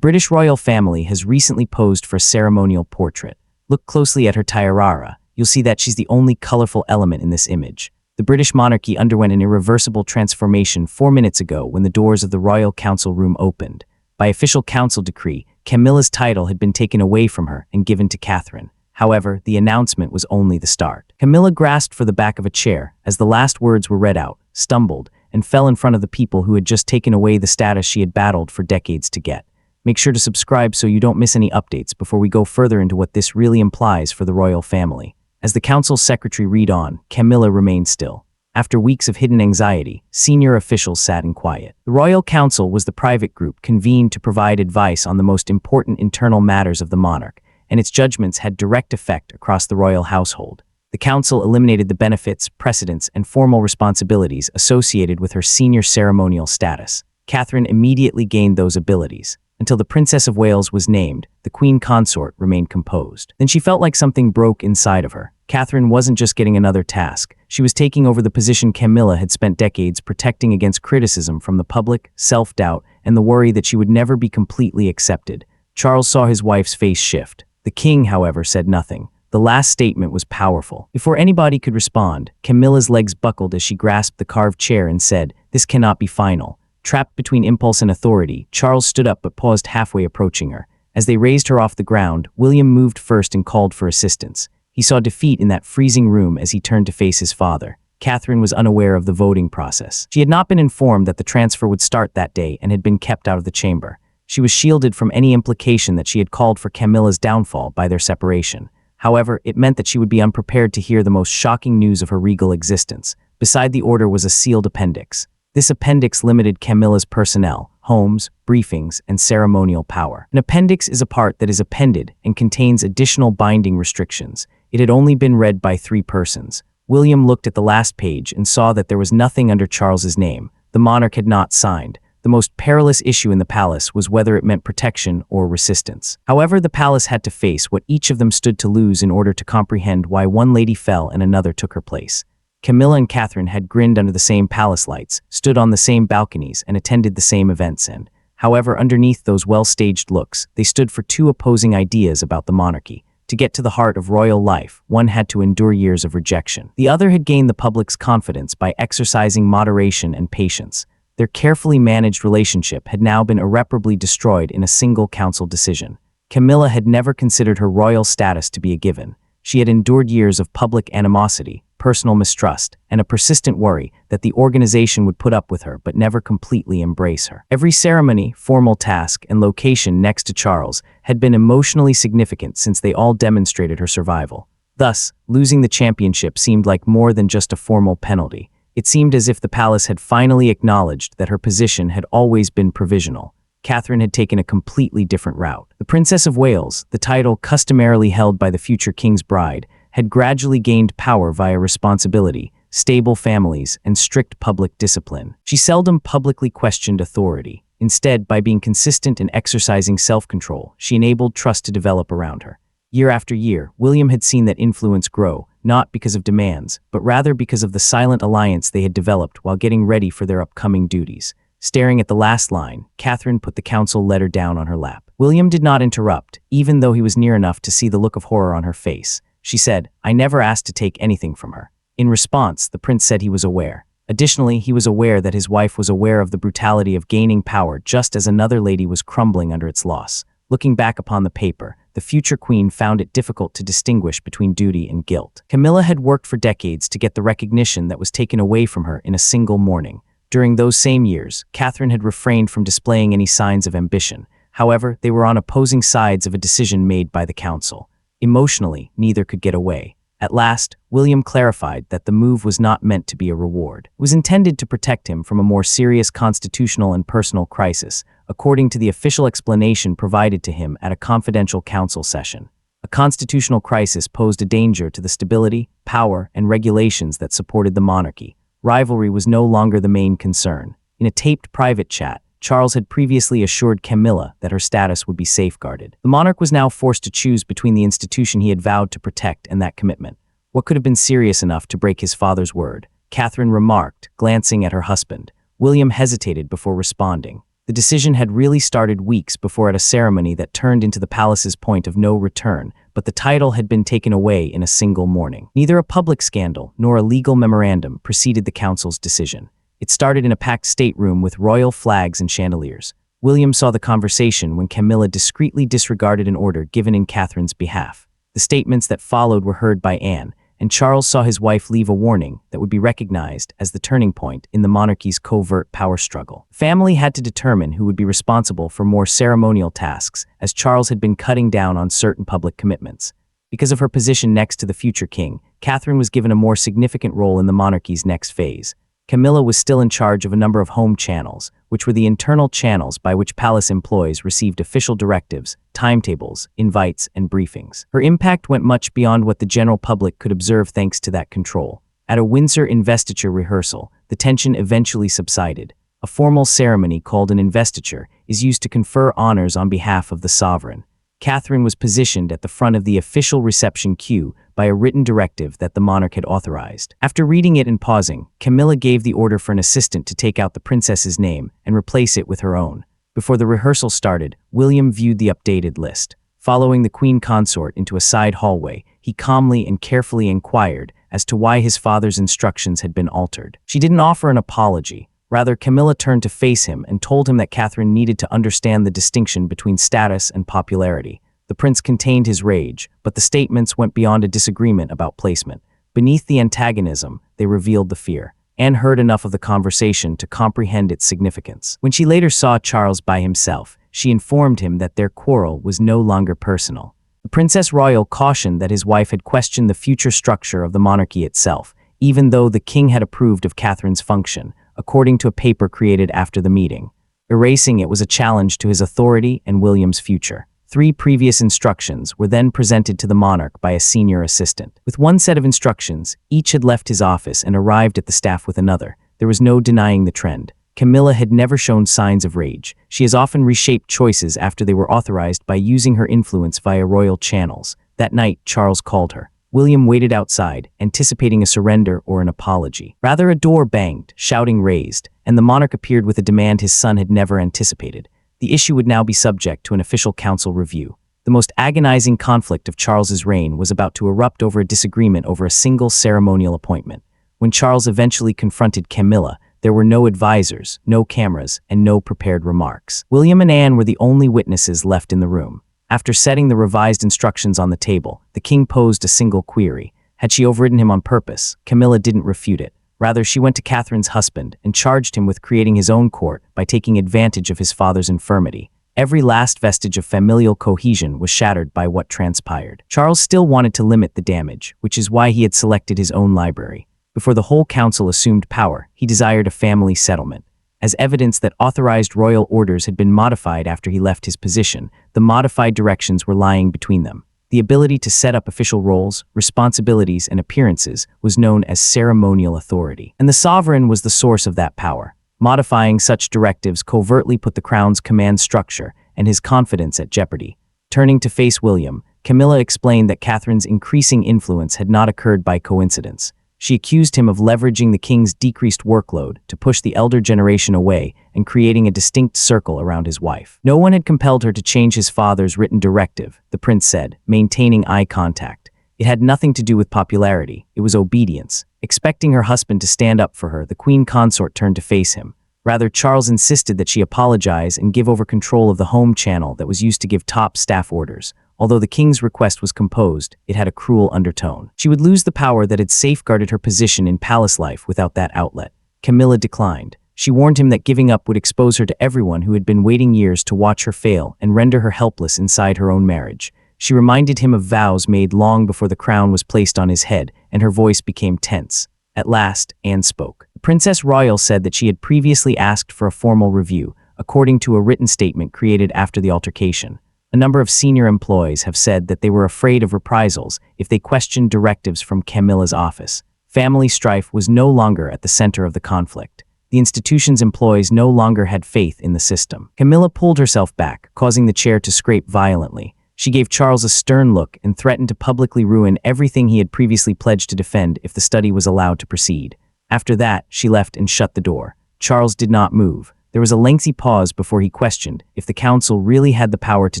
British royal family has recently posed for a ceremonial portrait. Look closely at her tiara. You'll see that she's the only colorful element in this image. The British monarchy underwent an irreversible transformation 4 minutes ago when the doors of the Royal Council room opened. By official council decree, Camilla's title had been taken away from her and given to Catherine. However, the announcement was only the start. Camilla grasped for the back of a chair as the last words were read out, stumbled, and fell in front of the people who had just taken away the status she had battled for decades to get. Make sure to subscribe so you don't miss any updates before we go further into what this really implies for the royal family. As the council's secretary read on, Camilla remained still. After weeks of hidden anxiety, senior officials sat in quiet. The Royal Council was the private group convened to provide advice on the most important internal matters of the monarch, and its judgments had direct effect across the royal household. The council eliminated the benefits, precedents, and formal responsibilities associated with her senior ceremonial status. Catherine immediately gained those abilities. Until the Princess of Wales was named, the Queen Consort remained composed. Then she felt like something broke inside of her. Catherine wasn't just getting another task. She was taking over the position Camilla had spent decades protecting against criticism from the public, self-doubt, and the worry that she would never be completely accepted. Charles saw his wife's face shift. The king, however, said nothing. The last statement was powerful. Before anybody could respond, Camilla's legs buckled as she grasped the carved chair and said, "This cannot be final." Trapped between impulse and authority, Charles stood up but paused halfway approaching her. As they raised her off the ground, William moved first and called for assistance. He saw defeat in that freezing room as he turned to face his father. Catherine was unaware of the voting process. She had not been informed that the transfer would start that day and had been kept out of the chamber. She was shielded from any implication that she had called for Camilla's downfall by their separation. However, it meant that she would be unprepared to hear the most shocking news of her regal existence. Beside the order was a sealed appendix. This appendix limited Camilla's personnel, homes, briefings, and ceremonial power. An appendix is a part that is appended and contains additional binding restrictions. It had only been read by 3 persons. William looked at the last page and saw that there was nothing under Charles's name. The monarch had not signed. The most perilous issue in the palace was whether it meant protection or resistance. However, the palace had to face what each of them stood to lose in order to comprehend why one lady fell and another took her place. Camilla and Catherine had grinned under the same palace lights, stood on the same balconies, and attended the same events and, however, underneath those well-staged looks, they stood for 2 opposing ideas about the monarchy. To get to the heart of royal life, one had to endure years of rejection. The other had gained the public's confidence by exercising moderation and patience. Their carefully managed relationship had now been irreparably destroyed in a single council decision. Camilla had never considered her royal status to be a given. She had endured years of public animosity, personal mistrust, and a persistent worry that the organization would put up with her but never completely embrace her. Every ceremony, formal task, and location next to Charles had been emotionally significant since they all demonstrated her survival. Thus, losing the championship seemed like more than just a formal penalty. It seemed as if the palace had finally acknowledged that her position had always been provisional. Catherine had taken a completely different route. The Princess of Wales, the title customarily held by the future king's bride, had gradually gained power via responsibility, stable families, and strict public discipline. She seldom publicly questioned authority. Instead, by being consistent and exercising self-control, she enabled trust to develop around her. Year after year, William had seen that influence grow, not because of demands, but rather because of the silent alliance they had developed while getting ready for their upcoming duties. Staring at the last line, Catherine put the council letter down on her lap. William did not interrupt, even though he was near enough to see the look of horror on her face. She said, "I never asked to take anything from her." In response, the prince said he was aware. Additionally, he was aware that his wife was aware of the brutality of gaining power just as another lady was crumbling under its loss. Looking back upon the paper, the future queen found it difficult to distinguish between duty and guilt. Camilla had worked for decades to get the recognition that was taken away from her in a single morning. During those same years, Catherine had refrained from displaying any signs of ambition. However, they were on opposing sides of a decision made by the council. Emotionally, neither could get away. At last, William clarified that the move was not meant to be a reward. It was intended to protect him from a more serious constitutional and personal crisis, according to the official explanation provided to him at a confidential council session. A constitutional crisis posed a danger to the stability, power, and regulations that supported the monarchy. Rivalry was no longer the main concern. In a taped private chat, Charles had previously assured Camilla that her status would be safeguarded. The monarch was now forced to choose between the institution he had vowed to protect and that commitment. What could have been serious enough to break his father's word? Catherine remarked, glancing at her husband. William hesitated before responding. The decision had really started weeks before at a ceremony that turned into the palace's point of no return, but the title had been taken away in a single morning. Neither a public scandal nor a legal memorandum preceded the council's decision. It started in a packed stateroom with royal flags and chandeliers. William saw the conversation when Camilla discreetly disregarded an order given in Catherine's behalf. The statements that followed were heard by Anne, and Charles saw his wife leave a warning that would be recognized as the turning point in the monarchy's covert power struggle. The family had to determine who would be responsible for more ceremonial tasks, as Charles had been cutting down on certain public commitments. Because of her position next to the future king, Catherine was given a more significant role in the monarchy's next phase. Camilla was still in charge of a number of home channels, which were the internal channels by which palace employees received official directives, timetables, invites, and briefings. Her impact went much beyond what the general public could observe thanks to that control. At a Windsor investiture rehearsal, the tension eventually subsided. A formal ceremony called an investiture is used to confer honors on behalf of the sovereign. Catherine was positioned at the front of the official reception queue by a written directive that the monarch had authorized. After reading it and pausing, Camilla gave the order for an assistant to take out the princess's name and replace it with her own. Before the rehearsal started, William viewed the updated list. Following the queen consort into a side hallway, he calmly and carefully inquired as to why his father's instructions had been altered. She didn't offer an apology. Rather, Camilla turned to face him and told him that Catherine needed to understand the distinction between status and popularity. The prince contained his rage, but the statements went beyond a disagreement about placement. Beneath the antagonism, they revealed the fear. Anne heard enough of the conversation to comprehend its significance. When she later saw Charles by himself, she informed him that their quarrel was no longer personal. The Princess Royal cautioned that his wife had questioned the future structure of the monarchy itself, even though the king had approved of Catherine's function, according to a paper created after the meeting. Erasing it was a challenge to his authority and William's future. 3 previous instructions were then presented to the monarch by a senior assistant. With one set of instructions, each had left his office and arrived at the staff with another. There was no denying the trend. Camilla had never shown signs of rage. She has often reshaped choices after they were authorized by using her influence via royal channels. That night, Charles called her. William waited outside, anticipating a surrender or an apology. Rather, a door banged, shouting raised, and the monarch appeared with a demand his son had never anticipated. The issue would now be subject to an official council review. The most agonizing conflict of Charles's reign was about to erupt over a disagreement over a single ceremonial appointment. When Charles eventually confronted Camilla, there were no advisors, no cameras, and no prepared remarks. William and Anne were the only witnesses left in the room. After setting the revised instructions on the table, the king posed a single query. Had she overridden him on purpose? Camilla didn't refute it. Rather, she went to Catherine's husband and charged him with creating his own court by taking advantage of his father's infirmity. Every last vestige of familial cohesion was shattered by what transpired. Charles still wanted to limit the damage, which is why he had selected his own library. Before the whole council assumed power, he desired a family settlement. As evidence that authorized royal orders had been modified after he left his position, the modified directions were lying between them. The ability to set up official roles, responsibilities, and appearances was known as ceremonial authority, and the sovereign was the source of that power. Modifying such directives covertly put the crown's command structure and his confidence at jeopardy. Turning to face William, Camilla explained that Catherine's increasing influence had not occurred by coincidence. She accused him of leveraging the king's decreased workload to push the elder generation away and creating a distinct circle around his wife. No one had compelled her to change his father's written directive, the prince said, maintaining eye contact. It had nothing to do with popularity, it was obedience. Expecting her husband to stand up for her, the queen consort turned to face him. Rather, Charles insisted that she apologize and give over control of the home channel that was used to give top staff orders. Although the king's request was composed, it had a cruel undertone. She would lose the power that had safeguarded her position in palace life without that outlet. Camilla declined. She warned him that giving up would expose her to everyone who had been waiting years to watch her fail and render her helpless inside her own marriage. She reminded him of vows made long before the crown was placed on his head, and her voice became tense. At last, Anne spoke. The Princess Royal said that she had previously asked for a formal review, according to a written statement created after the altercation. A number of senior employees have said that they were afraid of reprisals if they questioned directives from Camilla's office. Family strife was no longer at the center of the conflict. The institution's employees no longer had faith in the system. Camilla pulled herself back, causing the chair to scrape violently. She gave Charles a stern look and threatened to publicly ruin everything he had previously pledged to defend if the study was allowed to proceed. After that, she left and shut the door. Charles did not move. There was a lengthy pause before he questioned if the council really had the power to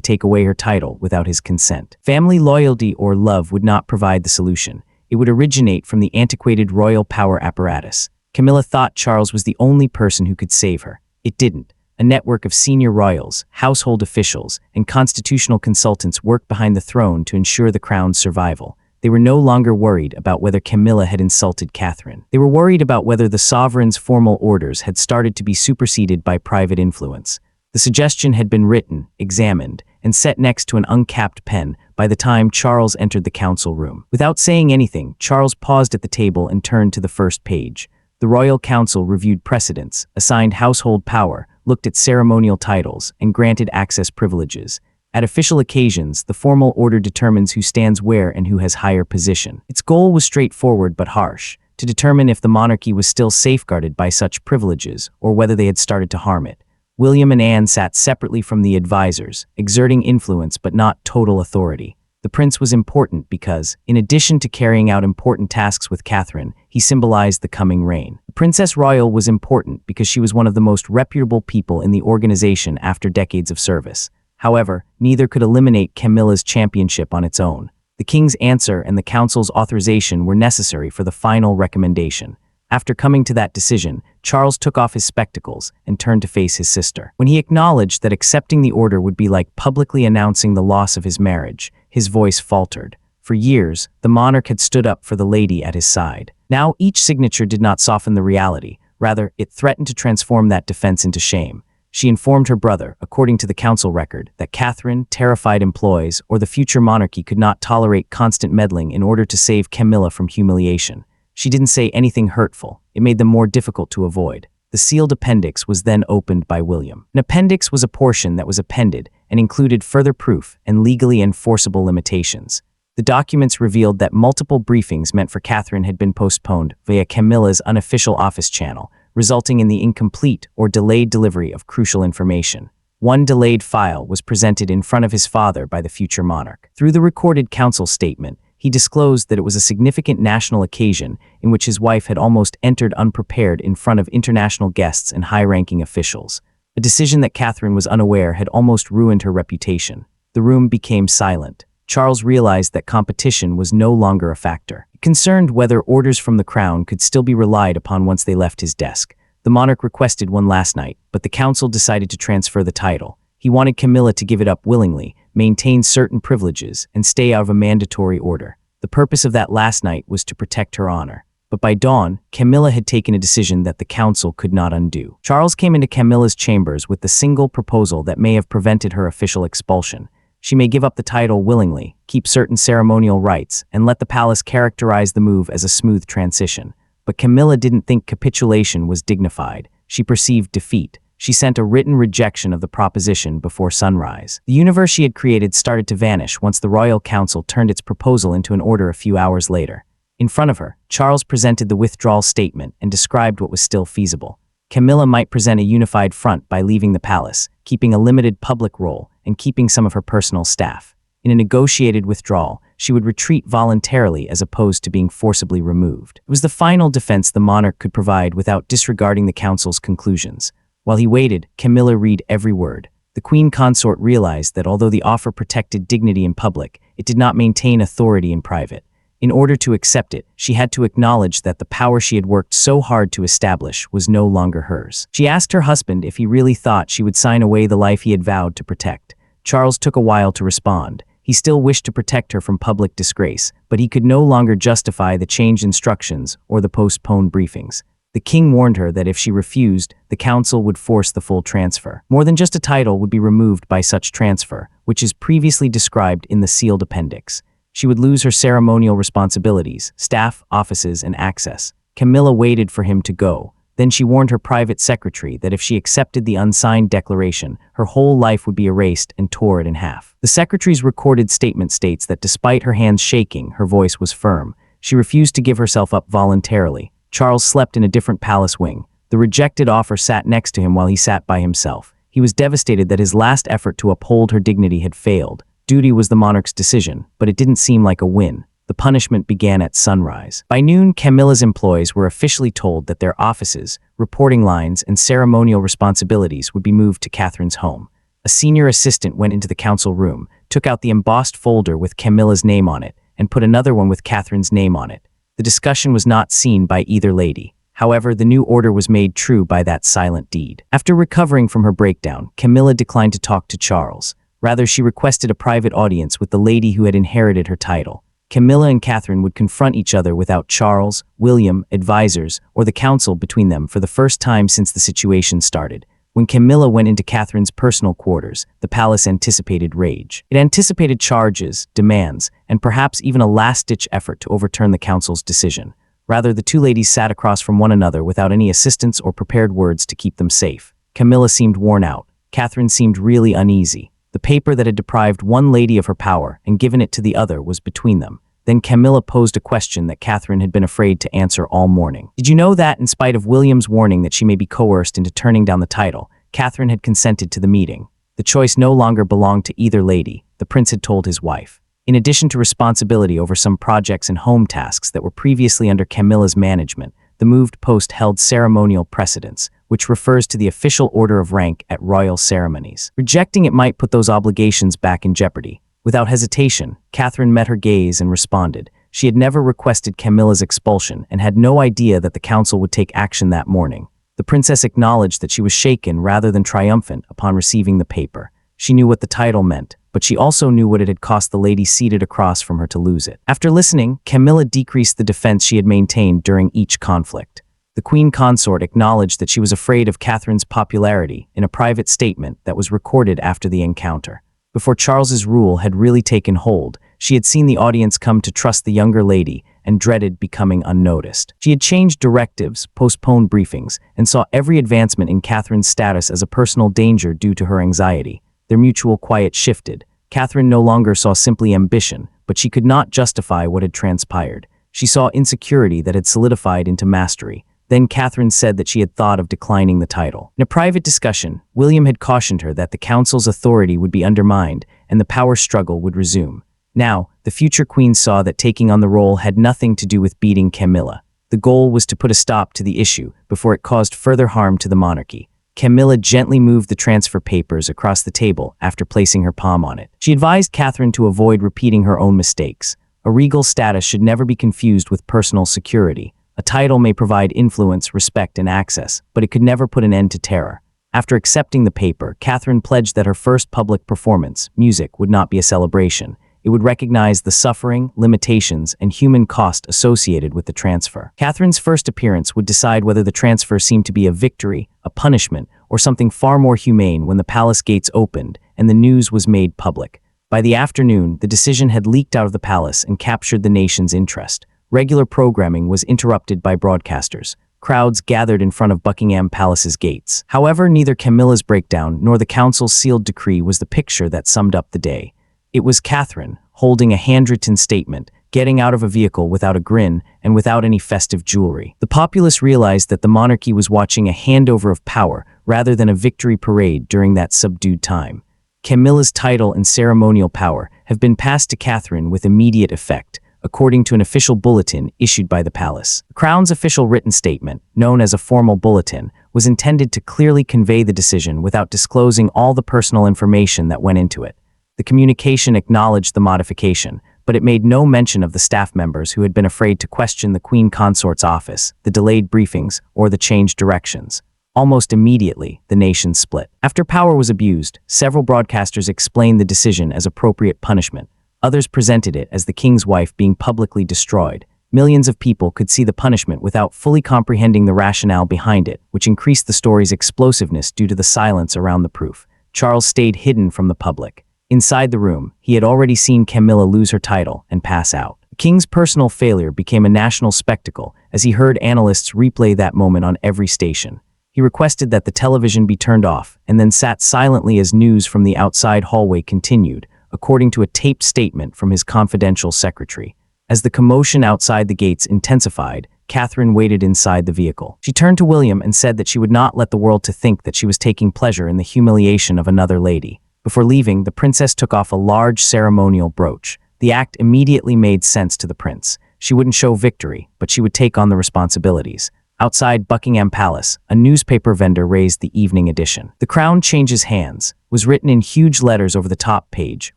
take away her title without his consent. Family loyalty or love would not provide the solution. It would originate from the antiquated royal power apparatus. Camilla thought Charles was the only person who could save her. It didn't. A network of senior royals, household officials, and constitutional consultants worked behind the throne to ensure the crown's survival. They were no longer worried about whether Camilla had insulted Catherine. They were worried about whether the sovereign's formal orders had started to be superseded by private influence. The suggestion had been written, examined, and set next to an uncapped pen by the time Charles entered the council room. Without saying anything, Charles paused at the table and turned to the first page. The Royal Council reviewed precedents, assigned household power, looked at ceremonial titles, and granted access privileges. At official occasions, the formal order determines who stands where and who has higher position. Its goal was straightforward but harsh, to determine if the monarchy was still safeguarded by such privileges or whether they had started to harm it. William and Anne sat separately from the advisors, exerting influence but not total authority. The prince was important because, in addition to carrying out important tasks with Catherine, he symbolized the coming reign. The Princess Royal was important because she was one of the most reputable people in the organization after decades of service. However, neither could eliminate Camilla's championship on its own. The king's answer and the council's authorization were necessary for the final recommendation. After coming to that decision, Charles took off his spectacles and turned to face his sister. When he acknowledged that accepting the order would be like publicly announcing the loss of his marriage, his voice faltered. For years, the monarch had stood up for the lady at his side. Now, each signature did not soften the reality. Rather, it threatened to transform that defense into shame. She informed her brother, according to the council record, that Catherine, terrified employees, or the future monarchy could not tolerate constant meddling in order to save Camilla from humiliation. She didn't say anything hurtful. It made them more difficult to avoid. The sealed appendix was then opened by William. An appendix was a portion that was appended and included further proof and legally enforceable limitations. The documents revealed that multiple briefings meant for Catherine had been postponed via Camilla's unofficial office channel, resulting in the incomplete or delayed delivery of crucial information. One delayed file was presented in front of his father by the future monarch. Through the recorded council statement, he disclosed that it was a significant national occasion in which his wife had almost entered unprepared in front of international guests and high-ranking officials. A decision that Catherine was unaware had almost ruined her reputation. The room became silent. Charles realized that competition was no longer a factor. Concerned whether orders from the crown could still be relied upon once they left his desk, the monarch requested one last night, but the council decided to transfer the title. He wanted Camilla to give it up willingly, maintain certain privileges, and stay out of a mandatory order. The purpose of that last night was to protect her honor. But by dawn, Camilla had taken a decision that the council could not undo. Charles came into Camilla's chambers with the single proposal that may have prevented her official expulsion. She may give up the title willingly, keep certain ceremonial rights, and let the palace characterize the move as a smooth transition. But Camilla didn't think capitulation was dignified. She perceived defeat. She sent a written rejection of the proposition before sunrise. The universe she had created started to vanish once the Royal Council turned its proposal into an order a few hours later. In front of her, Charles presented the withdrawal statement and described what was still feasible. Camilla might present a unified front by leaving the palace, keeping a limited public role, and keeping some of her personal staff. In a negotiated withdrawal, she would retreat voluntarily as opposed to being forcibly removed. It was the final defense the monarch could provide without disregarding the council's conclusions. While he waited, Camilla read every word. The queen consort realized that although the offer protected dignity in public, it did not maintain authority in private. In order to accept it, she had to acknowledge that the power she had worked so hard to establish was no longer hers. She asked her husband if he really thought she would sign away the life he had vowed to protect. Charles took a while to respond. He still wished to protect her from public disgrace, but he could no longer justify the changed instructions or the postponed briefings. The king warned her that if she refused, the council would force the full transfer. More than just a title would be removed by such transfer, which is previously described in the sealed appendix. She would lose her ceremonial responsibilities, staff, offices, and access. Camilla waited for him to go. Then she warned her private secretary that if she accepted the unsigned declaration, her whole life would be erased and tore it in half. The secretary's recorded statement states that despite her hands shaking, her voice was firm. She refused to give herself up voluntarily. Charles slept in a different palace wing. The rejected offer sat next to him while he sat by himself. He was devastated that his last effort to uphold her dignity had failed. Duty was the monarch's decision, but it didn't seem like a win. The punishment began at sunrise. By noon, Camilla's employees were officially told that their offices, reporting lines, and ceremonial responsibilities would be moved to Catherine's home. A senior assistant went into the council room, took out the embossed folder with Camilla's name on it, and put another one with Catherine's name on it. The discussion was not seen by either lady. However, the new order was made true by that silent deed. After recovering from her breakdown, Camilla declined to talk to Charles. Rather, she requested a private audience with the lady who had inherited her title. Camilla and Catherine would confront each other without Charles, William, advisors, or the council between them for the first time since the situation started. When Camilla went into Catherine's personal quarters, the palace anticipated rage. It anticipated charges, demands, and perhaps even a last-ditch effort to overturn the council's decision. Rather, the two ladies sat across from one another without any assistance or prepared words to keep them safe. Camilla seemed worn out. Catherine seemed really uneasy. The paper that had deprived one lady of her power and given it to the other was between them. Then Camilla posed a question that Catherine had been afraid to answer all morning. Did you know that, in spite of William's warning that she may be coerced into turning down the title, Catherine had consented to the meeting? The choice no longer belonged to either lady, the prince had told his wife. In addition to responsibility over some projects and home tasks that were previously under Camilla's management, the moved post held ceremonial precedence, which refers to the official order of rank at royal ceremonies. Rejecting it might put those obligations back in jeopardy. Without hesitation, Catherine met her gaze and responded. She had never requested Camilla's expulsion and had no idea that the council would take action that morning. The princess acknowledged that she was shaken rather than triumphant upon receiving the paper. She knew what the title meant, but she also knew what it had cost the lady seated across from her to lose it. After listening, Camilla decreased the defense she had maintained during each conflict. The queen consort acknowledged that she was afraid of Catherine's popularity in a private statement that was recorded after the encounter. Before Charles's rule had really taken hold, she had seen the audience come to trust the younger lady and dreaded becoming unnoticed. She had changed directives, postponed briefings, and saw every advancement in Catherine's status as a personal danger due to her anxiety. Their mutual quiet shifted. Catherine no longer saw simply ambition, but she could not justify what had transpired. She saw insecurity that had solidified into mastery. Then Catherine said that she had thought of declining the title. In a private discussion, William had cautioned her that the council's authority would be undermined and the power struggle would resume. Now, the future queen saw that taking on the role had nothing to do with beating Camilla. The goal was to put a stop to the issue before it caused further harm to the monarchy. Camilla gently moved the transfer papers across the table after placing her palm on it. She advised Catherine to avoid repeating her own mistakes. A regal status should never be confused with personal security. A title may provide influence, respect, and access, but it could never put an end to terror. After accepting the paper, Catherine pledged that her first public performance, music, would not be a celebration. It would recognize the suffering, limitations, and human cost associated with the transfer. Catherine's first appearance would decide whether the transfer seemed to be a victory, a punishment, or something far more humane when the palace gates opened and the news was made public. By the afternoon, the decision had leaked out of the palace and captured the nation's interest. Regular programming was interrupted by broadcasters. Crowds gathered in front of Buckingham Palace's gates. However, neither Camilla's breakdown nor the council's sealed decree was the picture that summed up the day. It was Catherine, holding a handwritten statement, getting out of a vehicle without a grin and without any festive jewelry. The populace realized that the monarchy was watching a handover of power rather than a victory parade during that subdued time. Camilla's title and ceremonial power have been passed to Catherine with immediate effect, according to an official bulletin issued by the palace. The Crown's official written statement, known as a formal bulletin, was intended to clearly convey the decision without disclosing all the personal information that went into it. The communication acknowledged the modification, but it made no mention of the staff members who had been afraid to question the Queen Consort's office, the delayed briefings, or the changed directions. Almost immediately, the nation split. After power was abused, several broadcasters explained the decision as appropriate punishment. Others presented it as the king's wife being publicly destroyed. Millions of people could see the punishment without fully comprehending the rationale behind it, which increased the story's explosiveness due to the silence around the proof. Charles stayed hidden from the public. Inside the room, he had already seen Camilla lose her title and pass out. The king's personal failure became a national spectacle as he heard analysts replay that moment on every station. He requested that the television be turned off and then sat silently as news from the outside hallway continued, according to a taped statement from his confidential secretary. As the commotion outside the gates intensified, Catherine waited inside the vehicle. She turned to William and said that she would not let the world to think that she was taking pleasure in the humiliation of another lady. Before leaving, the princess took off a large ceremonial brooch. The act immediately made sense to the prince. She wouldn't show victory, but she would take on the responsibilities. Outside Buckingham Palace, a newspaper vendor raised the evening edition. "The Crown Changes Hands" was written in huge letters over the top page,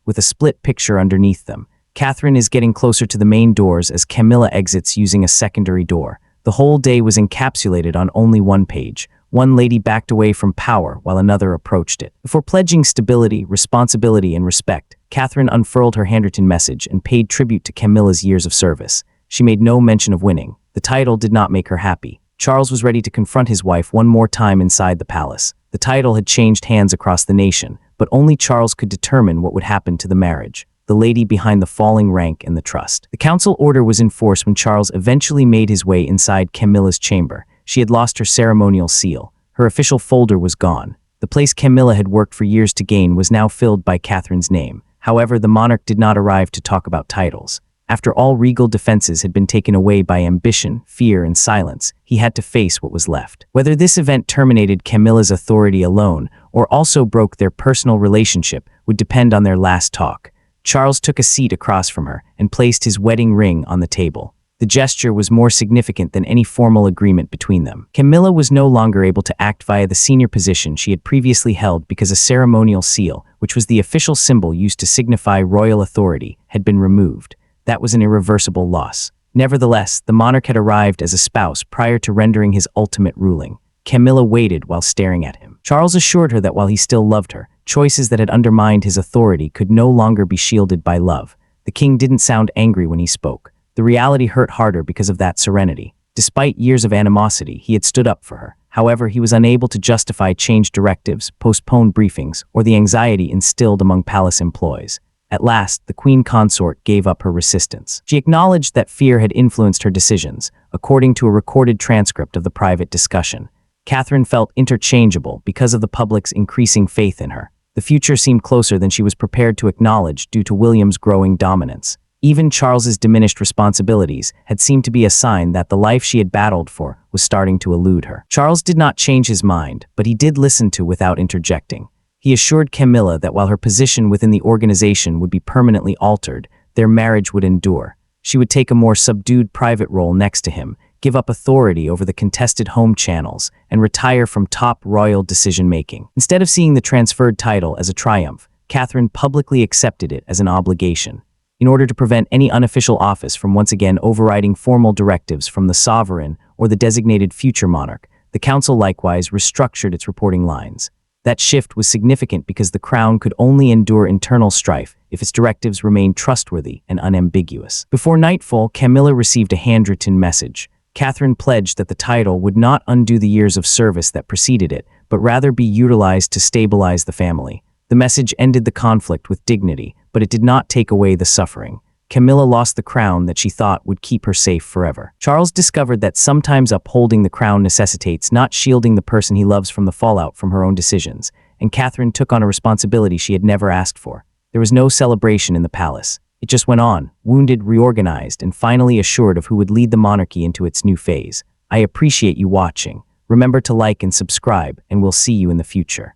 with a split picture underneath them. Catherine is getting closer to the main doors as Camilla exits using a secondary door. The whole day was encapsulated on only one page. One lady backed away from power while another approached it. Before pledging stability, responsibility, and respect, Catherine unfurled her handwritten message and paid tribute to Camilla's years of service. She made no mention of winning. The title did not make her happy. Charles was ready to confront his wife one more time inside the palace. The title had changed hands across the nation, but only Charles could determine what would happen to the marriage. The lady behind the falling rank and the trust. The council order was in force when Charles eventually made his way inside Camilla's chamber. She had lost her ceremonial seal. Her official folder was gone. The place Camilla had worked for years to gain was now filled by Catherine's name. However, the monarch did not arrive to talk about titles. After all regal defenses had been taken away by ambition, fear, and silence, he had to face what was left. Whether this event terminated Camilla's authority alone or also broke their personal relationship would depend on their last talk. Charles took a seat across from her and placed his wedding ring on the table. The gesture was more significant than any formal agreement between them. Camilla was no longer able to act via the senior position she had previously held because a ceremonial seal, which was the official symbol used to signify royal authority, had been removed. That was an irreversible loss. Nevertheless, the monarch had arrived as a spouse prior to rendering his ultimate ruling. Camilla waited while staring at him. Charles assured her that while he still loved her, choices that had undermined his authority could no longer be shielded by love. The king didn't sound angry when he spoke. The reality hurt harder because of that serenity. Despite years of animosity, he had stood up for her. However, he was unable to justify changed directives, postponed briefings, or the anxiety instilled among palace employees. At last, the queen consort gave up her resistance. She acknowledged that fear had influenced her decisions, according to a recorded transcript of the private discussion. Catherine felt interchangeable because of the public's increasing faith in her. The future seemed closer than she was prepared to acknowledge due to William's growing dominance. Even Charles's diminished responsibilities had seemed to be a sign that the life she had battled for was starting to elude her. Charles did not change his mind, but he did listen to without interjecting. He assured Camilla that while her position within the organization would be permanently altered, their marriage would endure. She would take a more subdued private role next to him, give up authority over the contested home channels, and retire from top royal decision-making. Instead of seeing the transferred title as a triumph, Catherine publicly accepted it as an obligation. In order to prevent any unofficial office from once again overriding formal directives from the sovereign or the designated future monarch, the council likewise restructured its reporting lines. That shift was significant because the crown could only endure internal strife if its directives remained trustworthy and unambiguous. Before nightfall, Camilla received a handwritten message. Catherine pledged that the title would not undo the years of service that preceded it, but rather be utilized to stabilize the family. The message ended the conflict with dignity, but it did not take away the suffering. Camilla lost the crown that she thought would keep her safe forever. Charles discovered that sometimes upholding the crown necessitates not shielding the person he loves from the fallout from her own decisions, and Catherine took on a responsibility she had never asked for. There was no celebration in the palace. It just went on, wounded, reorganized, and finally assured of who would lead the monarchy into its new phase. I appreciate you watching. Remember to like and subscribe, and we'll see you in the future.